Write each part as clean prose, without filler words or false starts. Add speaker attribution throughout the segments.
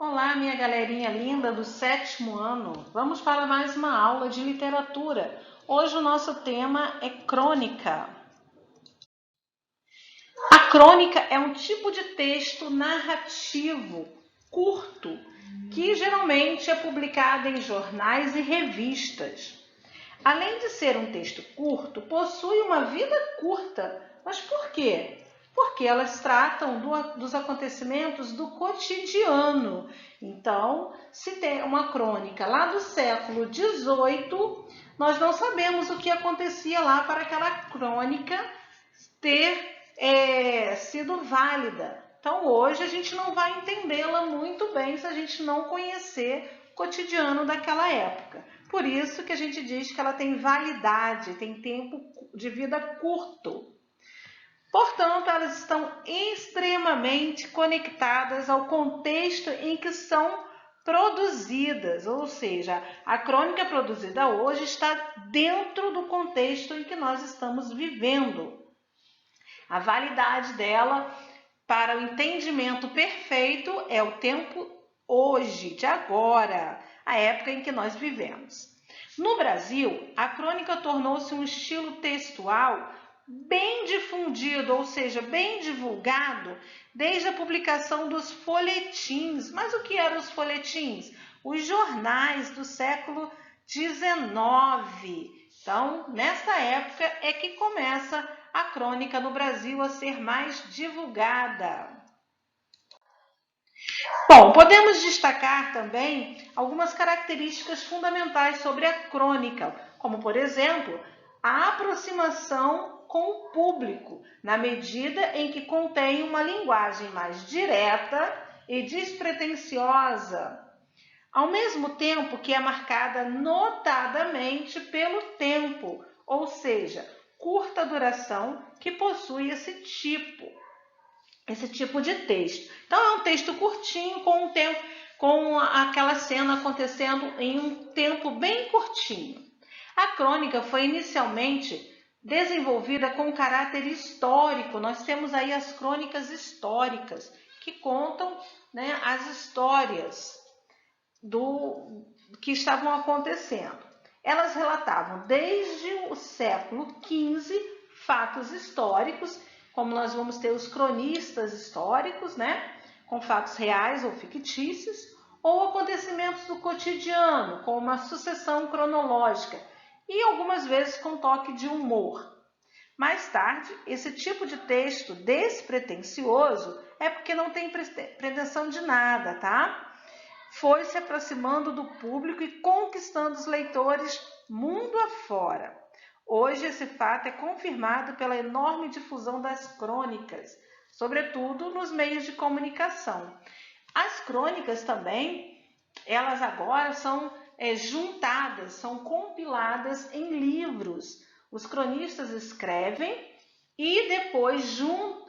Speaker 1: Olá, minha galerinha linda do sétimo ano. Vamos para mais uma aula de literatura. Hoje o nosso tema é crônica. A crônica é um tipo de texto narrativo curto que geralmente é publicado em jornais e revistas. Além de ser um texto curto, possui uma vida curta. Mas por quê? Porque elas tratam dos acontecimentos do cotidiano. Então, se tem uma crônica lá do século XVIII, nós não sabemos o que acontecia lá para aquela crônica ter sido válida. Então, hoje a gente não vai entendê-la muito bem se a gente não conhecer o cotidiano daquela época. Por isso que a gente diz que ela tem validade, tem tempo de vida curto. Portanto, elas estão extremamente conectadas ao contexto em que são produzidas, ou seja, a crônica produzida hoje está dentro do contexto em que nós estamos vivendo. A validade dela para o entendimento perfeito é o tempo hoje, de agora, a época em que nós vivemos. No Brasil, a crônica tornou-se um estilo textual bem difundido, ou seja, bem divulgado, desde a publicação dos folhetins. Mas o que eram os folhetins? Os jornais do século XIX. Então, nessa época é que começa a crônica no Brasil a ser mais divulgada. Bom, podemos destacar também algumas características fundamentais sobre a crônica, como, por exemplo, a aproximação com o público, na medida em que contém uma linguagem mais direta e despretensiosa, ao mesmo tempo que é marcada notadamente pelo tempo, ou seja, curta duração, que possui esse tipo de texto. Então é um texto curtinho com aquela cena acontecendo em um tempo bem curtinho. A crônica foi inicialmente desenvolvida com caráter histórico. Nós temos aí as crônicas históricas que contam, né, as histórias que estavam acontecendo. Elas relatavam desde o século XV fatos históricos, como nós vamos ter os cronistas históricos, né, com fatos reais ou fictícios, ou acontecimentos do cotidiano, com uma sucessão cronológica, e algumas vezes com toque de humor. Mais tarde, esse tipo de texto despretensioso é porque não tem pretensão de nada, tá? Foi se aproximando do público e conquistando os leitores mundo afora. Hoje esse fato é confirmado pela enorme difusão das crônicas, sobretudo nos meios de comunicação. As crônicas também, elas agora são juntadas, são compiladas em livros. Os cronistas escrevem e depois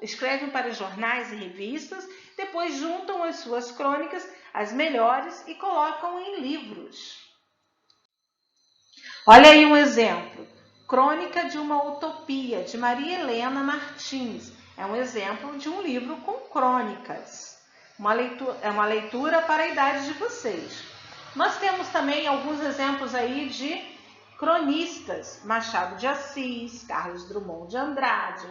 Speaker 1: escrevem para jornais e revistas, depois juntam as suas crônicas, as melhores, e colocam em livros. Olha aí um exemplo. Crônica de uma Utopia, de Maria Helena Martins. É um exemplo de um livro com crônicas. É uma leitura para a idade de vocês. Nós temos também alguns exemplos aí de cronistas: Machado de Assis, Carlos Drummond de Andrade,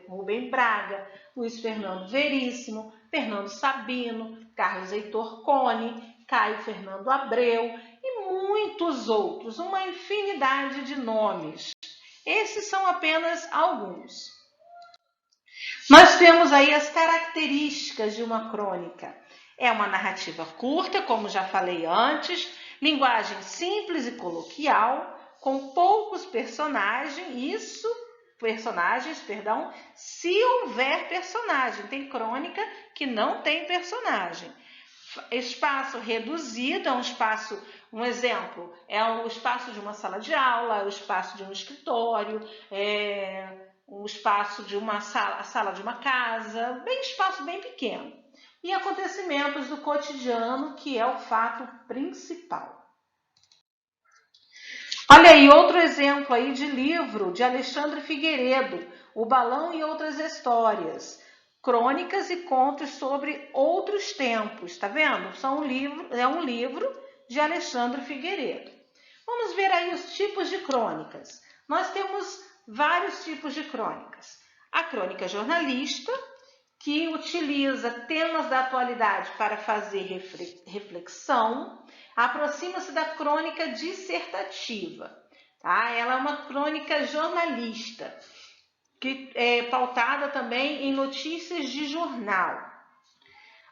Speaker 1: Rubem Braga, Luiz Fernando Veríssimo, Fernando Sabino, Carlos Heitor Cone, Caio Fernando Abreu e muitos outros, uma infinidade de nomes. Esses são apenas alguns. Nós temos aí as características de uma crônica. É uma narrativa curta, como já falei antes, linguagem simples e coloquial, com poucos personagens, se houver personagem. Tem crônica que não tem personagem. Espaço reduzido, um exemplo, é o espaço de uma sala de aula, é o espaço de um escritório, o espaço de a sala de uma casa, espaço bem pequeno. E acontecimentos do cotidiano, que é o fato principal. Olha aí outro exemplo aí de livro de Alexandre Figueiredo, O Balão e Outras Histórias. Crônicas e Contos sobre Outros Tempos. Tá vendo? É um livro de Alexandre Figueiredo. Vamos ver aí os tipos de crônicas. Nós temos vários tipos de crônicas. A crônica jornalista, que utiliza temas da atualidade para fazer reflexão, aproxima-se da crônica dissertativa. Tá? Ela é uma crônica jornalista, que é pautada também em notícias de jornal.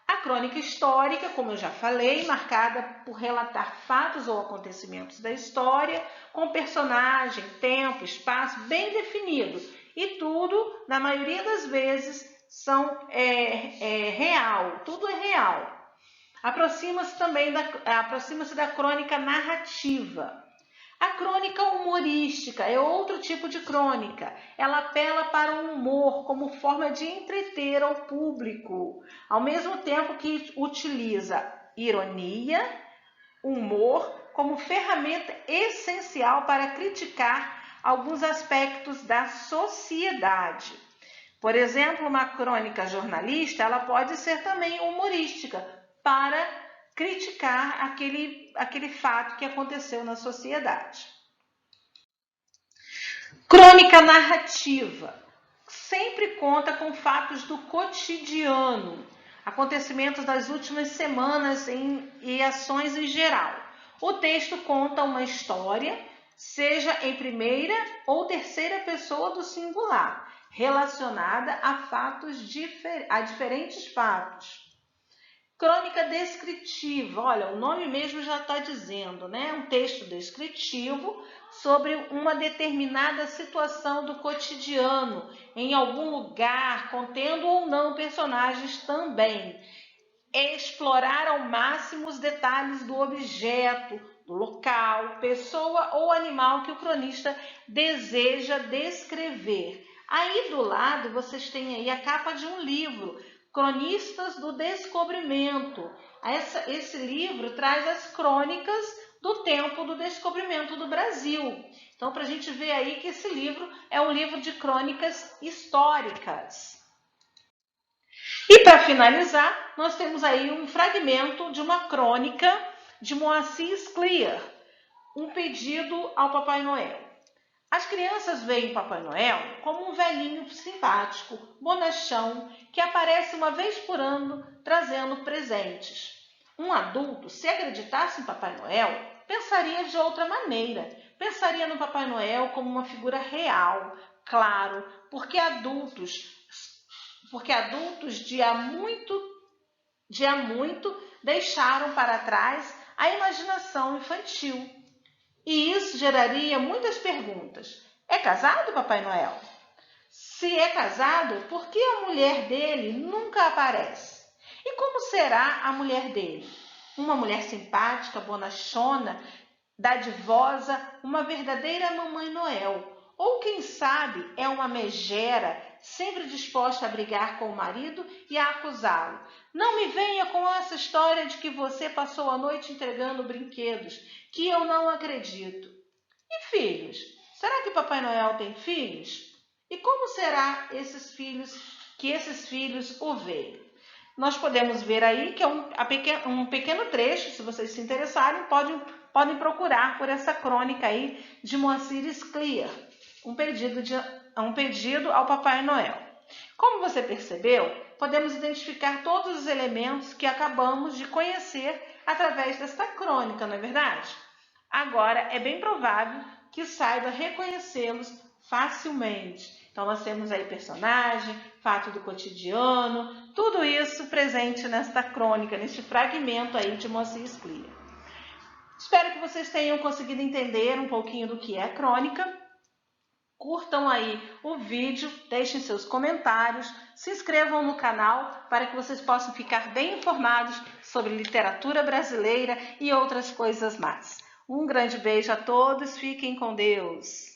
Speaker 1: A crônica histórica, como eu já falei, marcada por relatar fatos ou acontecimentos da história, com personagem, tempo, espaço bem definido. E tudo, na maioria das vezes, real, tudo é real. Aproxima-se da crônica narrativa. A crônica humorística é outro tipo de crônica. Ela apela para o humor como forma de entreter ao público, ao mesmo tempo que utiliza ironia, humor como ferramenta essencial para criticar alguns aspectos da sociedade. Por exemplo, uma crônica jornalista, ela pode ser também humorística, para criticar aquele fato que aconteceu na sociedade. Crônica narrativa sempre conta com fatos do cotidiano, acontecimentos das últimas semanas e ações em geral. O texto conta uma história, seja em primeira ou terceira pessoa do singular, relacionada a diferentes fatos. Crônica descritiva, olha, o nome mesmo já está dizendo, né? Um texto descritivo sobre uma determinada situação do cotidiano, em algum lugar, contendo ou não personagens também. É explorar ao máximo os detalhes do objeto, do local, pessoa ou animal que o cronista deseja descrever. Aí do lado vocês têm aí a capa de um livro, Cronistas do Descobrimento. Esse livro traz as crônicas do tempo do descobrimento do Brasil. Então, para a gente ver aí que esse livro é um livro de crônicas históricas. E para finalizar, nós temos aí um fragmento de uma crônica de Moacir Scliar, um pedido ao Papai Noel. As crianças veem Papai Noel como um velhinho simpático, bonachão, que aparece uma vez por ano trazendo presentes. Um adulto, se acreditasse em Papai Noel, pensaria de outra maneira. Pensaria no Papai Noel como uma figura real, claro, porque adultos de há muito deixaram para trás a imaginação infantil. E isso geraria muitas perguntas. É casado, Papai Noel? Se é casado, por que a mulher dele nunca aparece? E como será a mulher dele? Uma mulher simpática, bonachona, dadivosa, uma verdadeira Mamãe Noel. Ou quem sabe é uma megera, sempre disposta a brigar com o marido e a acusá-lo. Não me venha com essa história de que você passou a noite entregando brinquedos, que eu não acredito. E filhos? Será que Papai Noel tem filhos? E como será que esses filhos o veem? Nós podemos ver aí que é um pequeno trecho, se vocês se interessarem, podem procurar por essa crônica aí de Moacir Scliar, um pedido ao Papai Noel. Como você percebeu, podemos identificar todos os elementos que acabamos de conhecer através desta crônica, não é verdade? Agora, é bem provável que saiba reconhecê-los facilmente. Então, nós temos aí personagem, fato do cotidiano, tudo isso presente nesta crônica, neste fragmento aí de Moacir Scliar. Espero que vocês tenham conseguido entender um pouquinho do que é a crônica. Curtam aí o vídeo, deixem seus comentários, se inscrevam no canal para que vocês possam ficar bem informados sobre literatura brasileira e outras coisas mais. Um grande beijo a todos, fiquem com Deus!